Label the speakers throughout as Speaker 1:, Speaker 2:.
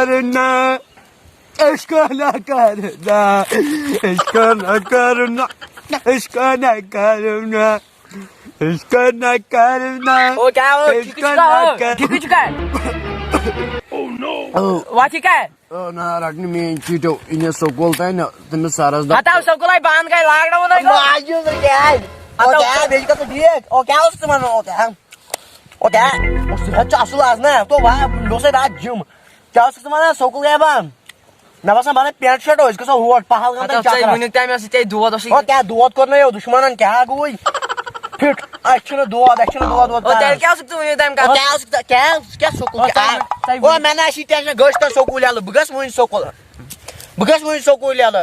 Speaker 1: करना इसको न करना इसको न करना इसको न करना इसको न करना
Speaker 2: ओ क्या हो ठीक चुका है वाची क्या है
Speaker 1: ना रखने में चीटो इन्हें सोकोल था ना तुमने सारा
Speaker 2: बताओ सबको लाई बांध गए लॉकडाउन है
Speaker 3: माजू तो क्या है ओ क्या बेच का तो दिए ओ क्या उससे मानो ओ क्या उससे अच्छा असुलास ना तो वहाँ लोसे रात जिम क्या उससे मानो सोकोल गया बाम मैं बस हमारे पैंट शर्ट हो इसके साथ हुआ पहाड़ का
Speaker 2: अच्छा मिनट टाइम में से दुआ तो
Speaker 3: ओ क्या दुआ करना है दुश्मन क्या कोई फिट एक्शन दुआ ओ
Speaker 2: तेरे क्या सकते हो टाइम का
Speaker 3: क्या सोकोल क्या ओ मैंने ऐसी टेंशन गोश्त सोकोल यालो बगस मुझे सोकोल यालो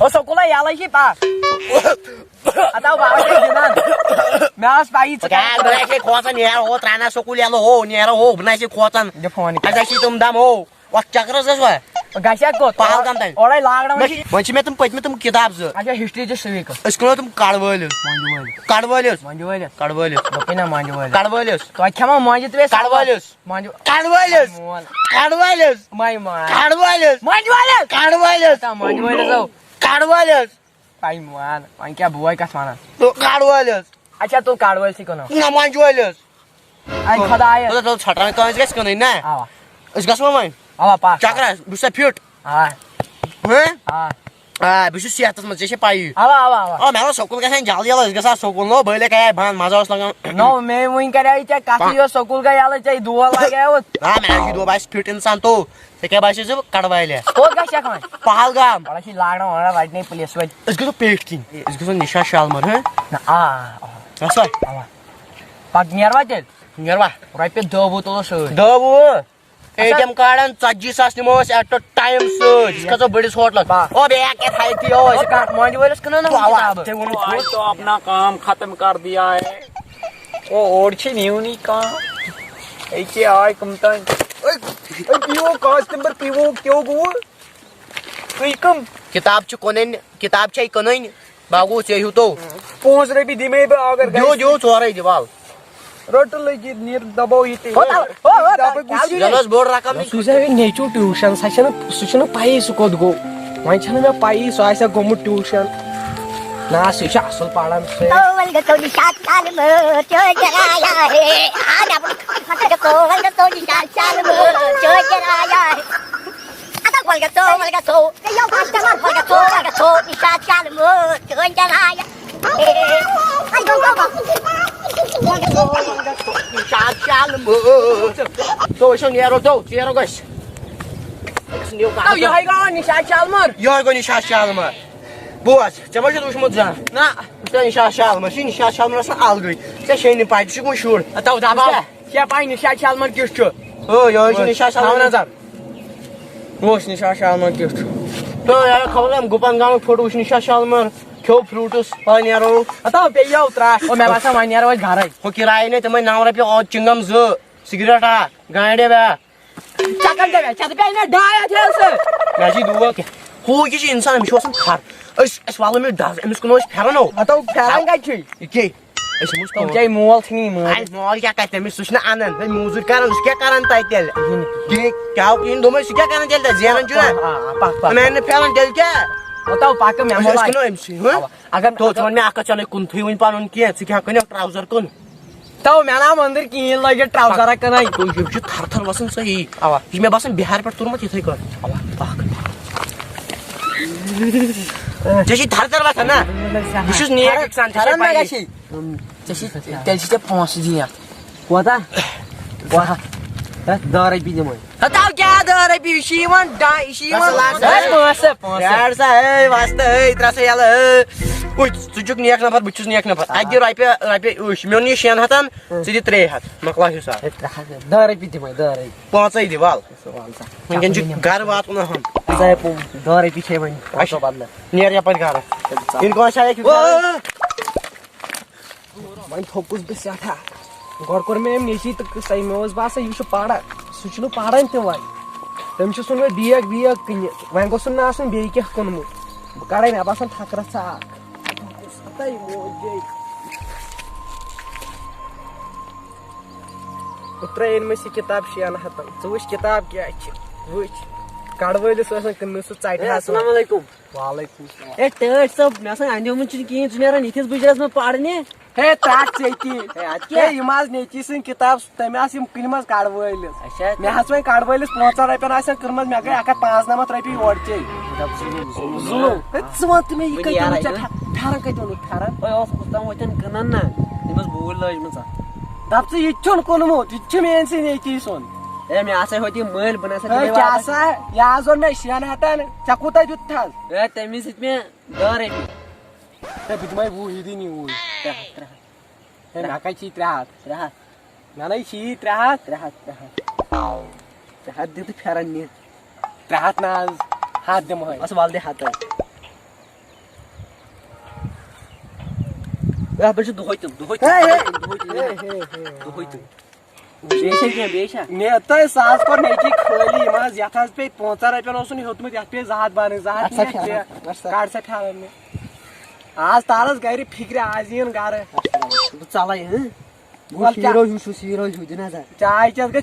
Speaker 2: ओ सोकोल यालो ही पा Atau bawa gimana? Mas bayi
Speaker 3: क्या बनाए से खोसन यार हो त्राना सोकोल यालो हो नियारो हो बनाए से खोसन ऐसा सी तुम दाम हो वक्त चक्र से सो
Speaker 2: Gasya ko
Speaker 3: पहाड़ काम था
Speaker 2: और लॉकडाउन में
Speaker 3: मंच में तुम पच में तुम किताब से
Speaker 2: अच्छा हिस्ट्री जो सभी को
Speaker 3: इसको तुम काढ़वालियोस
Speaker 2: manjualius bapina manjualius तो अच्छा मैं manju तो
Speaker 3: काढ़वालियोस mai काढ़वालियोस
Speaker 2: pai man pai क्या बुआई का सामान
Speaker 3: तो काढ़वालियोस
Speaker 2: अच्छा तो काढ़वाल सी को ना
Speaker 3: manjualius
Speaker 2: आई खदा आया
Speaker 3: तो छटरा तो इसका इसको नहीं ना
Speaker 2: आवा
Speaker 3: इसका समय
Speaker 2: आवा पा
Speaker 3: चक्र दूसरा फिट
Speaker 2: हाँ
Speaker 3: बिशु सियातस में जैसे पाई
Speaker 2: आवा
Speaker 3: ओ मैं सोकोल का जल्दी वाला इसके साथ सोकोल नो भले का भान मजा उस लगा
Speaker 2: नो मैं वहीं कर रही थी काफी यो सोकोल का यार चाहिए दुआ लगा वो
Speaker 3: हां मैं ये दो बाइस फिट इंसान तो क्या बाइस से कड़वाई ले
Speaker 2: तो क्या कमाई
Speaker 3: पहलगाम
Speaker 2: बड़ा सी लॉकडाउन हो रहा राइट नहीं पुलिस वाले
Speaker 3: इसको तो पेट की इसको तो निशा शालमर है
Speaker 2: ना
Speaker 3: ऐसा
Speaker 2: आवा पाक नियरवा चल
Speaker 3: नियरवा
Speaker 2: राइट पे दो बोतल सो
Speaker 3: दबो एटीएम कार्ड 40,000 निमोस एट टाइम सो इसका तो बड़ी शॉट लग ओ बे क्या खाई थी ओ
Speaker 2: इसका manjualius को ना
Speaker 3: आज
Speaker 4: तो अपना काम खत्म कर दिया है ओ और छी न्यूनी का ऐसे आए कमतन पीवो कस्टमर पीवो क्यों गो कम
Speaker 3: किताब छ कोनेन किताब छ कोनेन बागो से हु तो
Speaker 4: 5 रुपए दिमे बे अगर
Speaker 3: जो चोरे दिवाल
Speaker 4: रोट लगी नीर दबाव इते
Speaker 3: जलस बोर्ड रकम
Speaker 2: सुसे नेचो ट्यूशन सेशन सुचना पाई सुकोद गो वहीं छन में पाई सो ऐसा गोमु ट्यूशन ना सुशा असल पाड़न से
Speaker 5: कोवल ग तोडी सात साल म चो जराया है आना फट कोवल ग तोडी सात साल म चो जराया है आता कोवल ग तो यो कस्टमर कोवल ग तो सात साल म चो जराया आई गो
Speaker 3: तो इसो नियरो तो नियरो गस
Speaker 2: यो है गो निशा चालमर
Speaker 3: यो गो निशा शालमर बोस चमच दुश्मन जा ना ते निशा शालमर शी निशा शालमर स अलगै से शेनी पाइ छु मशहूर
Speaker 2: आता दाबा क्या पाई निशा चालमर किस छु
Speaker 3: ओ यो निशा शालमर
Speaker 2: नजर वो निशा चालमर किस छु
Speaker 3: तो यार खबर हम गोपान गांव फोटो निशा शालमर क्यों फ्रूटस पानियारो
Speaker 2: आता पे यो त्रा ओ मैं वासा मानियार वो घर है
Speaker 3: हो किराए ने तमे 9 रुपया और चिंगम ज सिगरेट गांडे बे
Speaker 2: चकल दे छत पे ना डाया थे से
Speaker 3: नाजी दुआ के हो ये इंसान हम शोसन खार अस वाले में दास एमस को फेरनो
Speaker 2: आता फेरन का छी
Speaker 3: के अस मुस
Speaker 2: तो जय मोल थी मोल
Speaker 3: आई मोल क्या कहते हैं सुशना आनंद भाई मौजूद कारण उसके कारण ताइतेल ये क्या इन दो में क्या कारण चलता जेरन जुना
Speaker 2: पाक
Speaker 3: मैंने फेरन चल क्या
Speaker 2: बताओ पाक में मोल
Speaker 3: इसको एमसी अगर तो मन में आका चले कुन थी वन पानन के क्या कने ट्राउजर कोन
Speaker 2: तो मैंने मंदिर की लगे ट्राउजर का नहीं
Speaker 3: तो ये थर थर बसन सही आवा ये मैं बसन बिहार पर तुरंत इथे कर आवा पाक जैसे थर थर बसन ना विशेष नहीं है किसान
Speaker 2: थर में कैसी जैसे तेलसी से पहुंच दिया वादा वाह दारे भी जमो बताओ क्या दारे भी शीवन
Speaker 3: यार सा है वास्ते है इतना से याला उय सुजुक नियक नंबर बुचुस नियक नंबर आज राइपे उश मेनी शेन हतन सिदी 3 हत मकला हिसा
Speaker 2: दारे भी जमो दारे
Speaker 3: 5 ही दिवाल मंगन जी घर बात ना हम
Speaker 2: साहे पो दारे पीछे बन आशो बदला
Speaker 3: नियर या पर घर इनको आशा है कि
Speaker 2: मन फोकस बे साथा गरकोर में नेसी तक सही में उस बात से यूशु पाड़ा सुचनो पाड़ा इंते वाई तम छु सुन बियक कने वन गो सुन आसन बे के कोनमु काड़े ना बासन ठाकरा सा सताई मोजे ट्रेन में से किताब शियान हतन तो उस किताब क्या छ वुच कड़वलिस कन्न सह षट
Speaker 3: अस्सलाम वालेकुम
Speaker 2: वालेकुम
Speaker 3: ए टर्ट सब मे अंदोम कहीं नुन इथिस बुजरस में पढ़ने
Speaker 2: हे तात हे यम नेची सं किताब तमें कनम कड़वलिस मे वो कड़वलिस 500 रपन कर्म मे गई 195 रपी ओर चे वन मे फेरन कत ओन फेरन
Speaker 3: कुछ वतन कनान ना बूल लजम
Speaker 2: दप यह कुनमुत यह मेन सी नेची सुन
Speaker 3: मे होती मल बना
Speaker 2: क्या यह ओन मे 600 चे कूत दुत
Speaker 3: तमिस मे 10 रपी
Speaker 2: बह दिम 20 दिन 3 हथ मे 3 मे 3
Speaker 3: हथ दित फेरन नी
Speaker 2: 3 हथ ना हाथ दिम
Speaker 3: वाल दे हथ बह दुह
Speaker 2: नेत साज कोर नेची खाली यथ पे 500 रपन होतमुत यथ पे 2 हथ बन 2 हथ काट सा फेरन आज तारस गर फिक्र आज यन गर
Speaker 3: चल हीरो दिन
Speaker 2: चाय चेस गई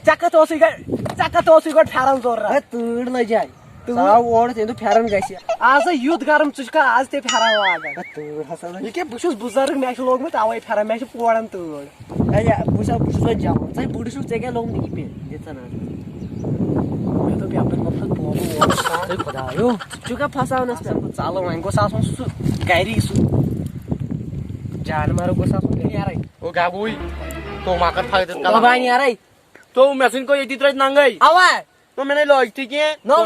Speaker 2: चकत फेरन जरूरत
Speaker 3: तूड़ लज जाए ओर तेन फेरन ग
Speaker 2: आज युद्ध गरम चुका आज ते फेरन लागान
Speaker 3: तूड़ हसा
Speaker 2: यह बहुत बुजुर्ग मे लोगमुत तवे फेरन मे पोड़न तूड़
Speaker 3: बह जवान चे बुढ़ क्या लोगमुत पे
Speaker 2: मे दोप यप मफत
Speaker 3: खुदायो क्या फसावनस
Speaker 2: चल वन गोस सह गरी जानवर गोस नीर
Speaker 3: ओ गाबुई तो माकर फायदे कल यार तो मशीन को ये तरह नंगे
Speaker 2: अवा
Speaker 3: तो मैंने लॉज ठीक है
Speaker 2: नो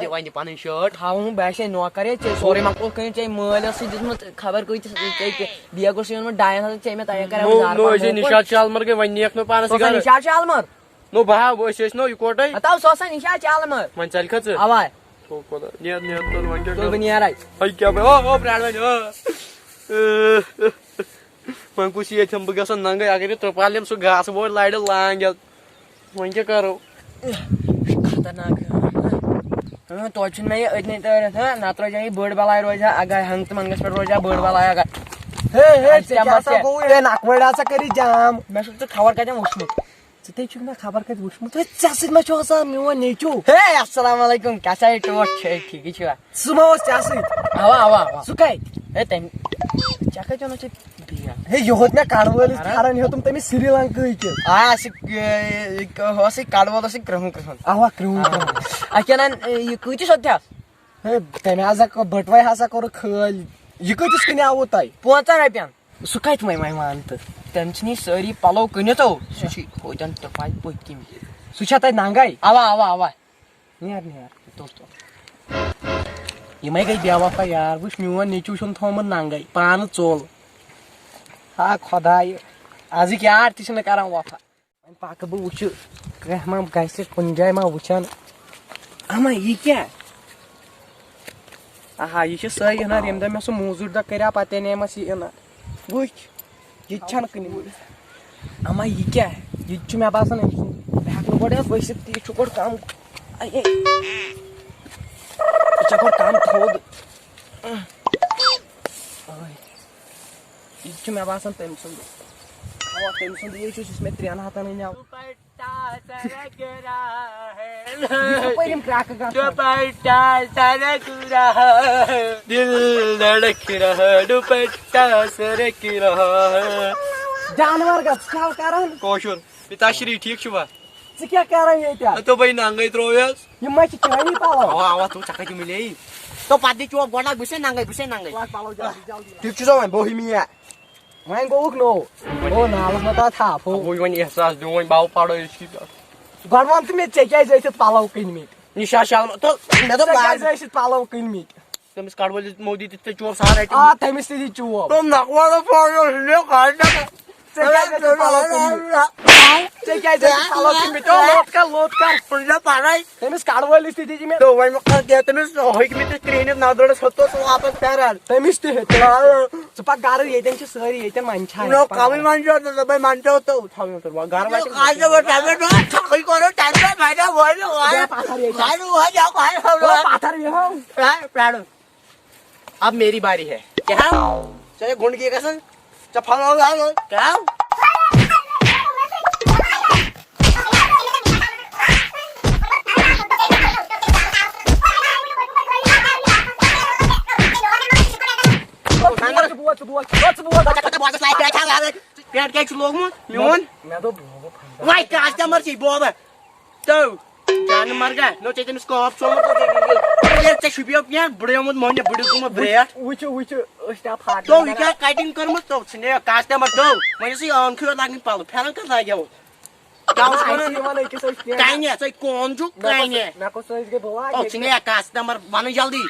Speaker 3: वांदी पानी शर्ट
Speaker 2: हाउ बैसे नौकर सोरे मको कहीं चाहिए माल दित खबर कोई दिया गोस में 2.5 चाहिए तय कर
Speaker 3: नो ऐसे निशाद चालमर के वन नेक में पाना सिगा
Speaker 2: निशा चालमर
Speaker 3: नो बहा वो ऐसे नो इकोटै
Speaker 2: बताओ सोसा निशा चालमर
Speaker 3: मन चल खच
Speaker 2: अवा
Speaker 3: तो को ने तो वन के
Speaker 2: तो बनिया राय
Speaker 3: आई क्या ओ ब्रांड में मन कुछ ये थम बगस नंगे अगर तो पालम सु घास वो लाइड लांग वन के करो
Speaker 2: खतरनाक तो मे अदन तर नत्र जाए बड़ बलाय रोजा अगर हंग मंगस पे रोजा बड़ बलाय अगर नकवड़ा करी जाम मे खबर कत वुचमुत े खबर कत वुचमुत मे मोन नेचू हे अस्सलाम वालेकुम क्या टोट ठीक सह मा अवा सह कत तम चे हे योत मे कड़वल फेरन हेतुम तमिस श्रीलंका कड़वल क्रह अवा क्रह क्या कतिस हे तमें हजा बटवे हसा कोर खल यह कतिस कन आव तय 500 रपन सह कत वह मान तो तम सारी पलो कनित होतन टपाय पकम सह तक नंगे अवा नीर यम गई बेवफा यार वुच मोन नेचू थोमुत नंगे पान चोल हा खुदाय आज यार तह कर वफा पक बह वुच कह मा गुन जाए मा वुचान अमा यह क्या आहा यह सही अनार यम दह मे सह मूजूर दह कर पे नेमस यह अनार वुच यह कन अमा यह क्या यह मे बासान हेक गोड़ वसित यह गोड़ कम गोड़ कम थोद यह मे बासान तम सुंद तम सुंद यह मे 3 हथन अनाव
Speaker 3: दिल धड़क रहा दुपट्टा सरक रहा
Speaker 2: जानवर क्या कर
Speaker 3: कोशुर पिताश्री ठीक छुआ
Speaker 2: क्या कर
Speaker 3: तो भाई नंगे त्रोयस
Speaker 2: यम चानी पलो
Speaker 3: आवा तू चक मिले तो पादी चोप गोड़ा गुसे नंगे
Speaker 2: ठीक वन बोहिमिया वन गोक नो ओ नालस मत थापो
Speaker 3: वो वन एहसास दो वन बाव पाड़ो इसकी
Speaker 2: गोड़ वन तो मे क्या पलो कनमित
Speaker 3: निशा शाल तो मे तो
Speaker 2: पलो कनमित
Speaker 3: तमिस कड़वल मोदी ते चोप सारा
Speaker 2: आ तमिस ती चोप
Speaker 3: तुम नकवाड़ा पाड़ो ले काट
Speaker 2: तमिस कड़वल
Speaker 3: तो वन तमिस क्रेन नदर वापस फेरान
Speaker 2: तमिस प गर ये सारी ये मंछा
Speaker 3: कमी मानते तो अब मेरी बारी है क्या चले गुंड की कसम चफल क्या पेट क्या लोगमुत मियोन वाई कस्टमर छी बोल तो जान मर गए नो चे तमिस कॉप सोमत चे शुबियो पेट बुड़योमुत मोने बुड़कुम ब्रेट तो ये क्या कटिंग करमुत तो छने कस्टमर तो मैं से ऑन खो लागनि पाल फैलन कर लाग्यो काइने से कौन जो काइने ओ छने कस्टमर बन जल्दी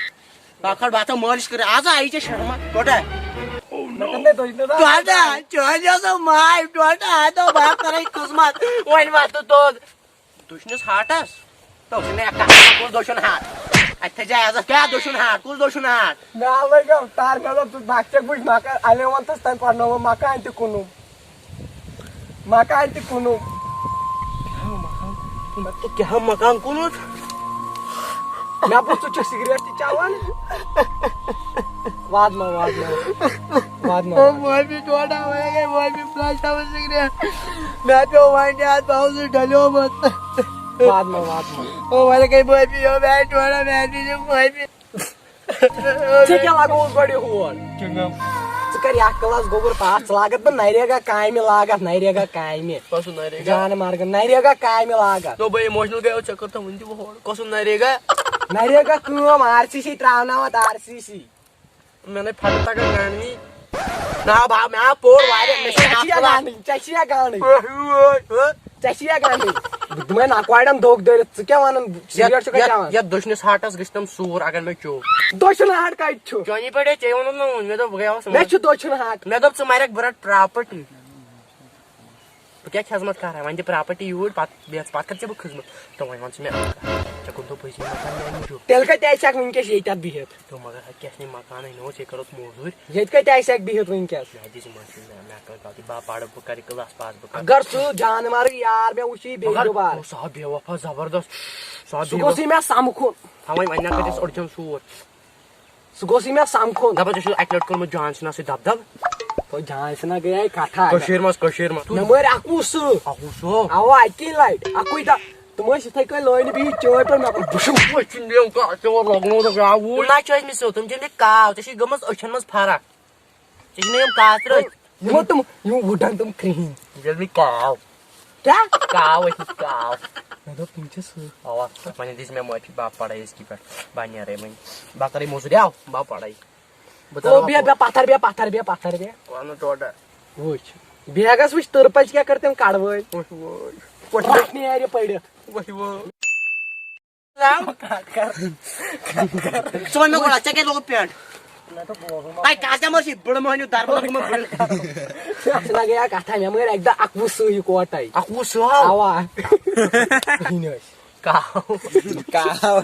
Speaker 3: बाखर बात मालिश करे आज आई छे शर्मा टोटा टोटा चोजो सो माय टोटा तो बात करे किस्मत ओइन बात तो दुश्मन हाटस तो छने कस्टमर को दोशन हाट अच्छा जाय आज क्या दोशन हाट कुल दोशन हाट
Speaker 2: ना लगा तार का तू मागच्या बुज माका आले म्हणतस तान पडनो माका आणते कोणू
Speaker 3: तो क्या मकान कुल
Speaker 2: मैं पूछतो चक सिगरेट ती चावन वाद में
Speaker 3: मोय भी टोटा हो गए मोय भी फ्लैश आवे सिगरेट मैं तो वाइन हाथ पाउस ढलो मत
Speaker 2: वाद में
Speaker 3: ओ वाले कहीं मोय भी हो मैं टोटा मैं भी जो मोय भी
Speaker 2: ठीक है लागो बड़ी हुआ कर या क्लास गोबर पास लागत बन नरेगा कायमे लागत नरेगा कायमे
Speaker 3: कसु नरेगा
Speaker 2: जान मार्ग नरेगा कायमे लागत
Speaker 3: तो भाई इमोशनल गयो चक्कर तो मुंजी वो कसु नरेगा
Speaker 2: काम आरसीसी त्रावनावत आरसीसी
Speaker 3: मैंने फटता का गानी ना बा मैं पोर वारे
Speaker 2: चशिया गानी तुम्हें नाकवाडम दोग दे क्या मानन सिगरेट से क्या
Speaker 3: या दुश्मन हाटस गस्तम सूर अगर मैं चो
Speaker 2: दोशन हाट का छु
Speaker 3: जोनी पड़े चेवन न मैं तो गया
Speaker 2: मैं छु दोशन हाट
Speaker 3: मैं तो तुम्हारे बरट प्रॉपर्टी तो क्या खिदमत कर रहा है वंदे प्रॉपर्टी यूड पात बेस पात कर खिदमत तो वही वन में चकुन तो पैसे मकान में जो
Speaker 2: तेल का तैसाक विनके येतात बिहेत
Speaker 3: तो मगर क्या नहीं मकान है नो से करो मोजूर
Speaker 2: येत का तैसाक बिहेत विनके
Speaker 3: जिस मशीन मैं कर गाती बा पाड़ बुकर क्लास पास बुकर
Speaker 2: अगर सु जान मार यार मैं उसी बेजो बार
Speaker 3: तो साहब बेवफा जबरदस्त साहब
Speaker 2: सुगोसी में सामखो
Speaker 3: हम वन्ना का दिस अर्जुन सूर
Speaker 2: सुगोसी में सामखो
Speaker 3: दबा जो एक्ट कर में जान सुना से दब
Speaker 2: तो जहां से ना गया काठा
Speaker 3: कशीर मस
Speaker 2: नंबर आकुसु आवा आकी लाइट आकुई दा तुम्हें से थई लोइन भी चोय पर मैं बुशु
Speaker 3: चिंदेम का तो लगनो तो गाऊ ना चॉइस मिस हो तुम जिने काव तशी गमस अछन मस फारा जिने हम कात्र
Speaker 2: यो तुम यो वुडन तुम क्रीम
Speaker 3: जल्दी काव
Speaker 2: क्या
Speaker 3: काव है काव
Speaker 2: मैं तो पीछे से
Speaker 3: आवा मैंने दिस में मोटी बाप पड़ा इसकी पर बानिया रे मैं बाकरी मोसरी आओ बाप पड़ा
Speaker 2: ओ बिया पाथर
Speaker 3: कौन टोटा
Speaker 2: वोच बियागास विच तरपच क्या करते हम काढवय पोटनी आहे रे पडत
Speaker 3: वही वो सुमन नको अच्छा के लोग पेंट काय कस्टमर सी बड़ महनी दरबार में बड़
Speaker 2: असला गया काठा में मगर एकदा आकुसु ही कोटाई
Speaker 3: आकुसु
Speaker 2: आवा हिनस
Speaker 4: काव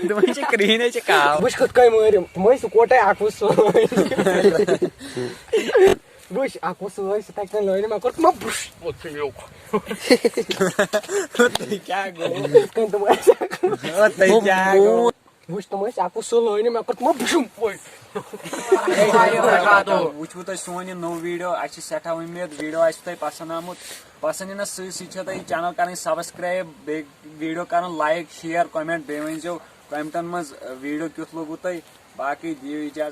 Speaker 4: तुम्ही क्रीन आहे काव
Speaker 2: बुश खत काय मगर तुम्ही सुकोटाय आकुसु बुश आकुसु होय सता काय लोइन में करत मग बुश
Speaker 4: क्या गो
Speaker 2: काय तुम्ही
Speaker 4: क्या गो
Speaker 2: बुश तुम्ही आकुसु लोइन में करत मग बुश
Speaker 4: वुचु तो सोन नो वीडियो अच्छी सेठा उम्मीद वीडियो आज तक पसंद आमुत पसंद इन सी चैनल कर सब्सक्राइब वीडियो कर लाइक शेयर कमेंट बे वन कमेंटन मज वीडियो क्युत लोगु तय बाकी दियो इजाजत।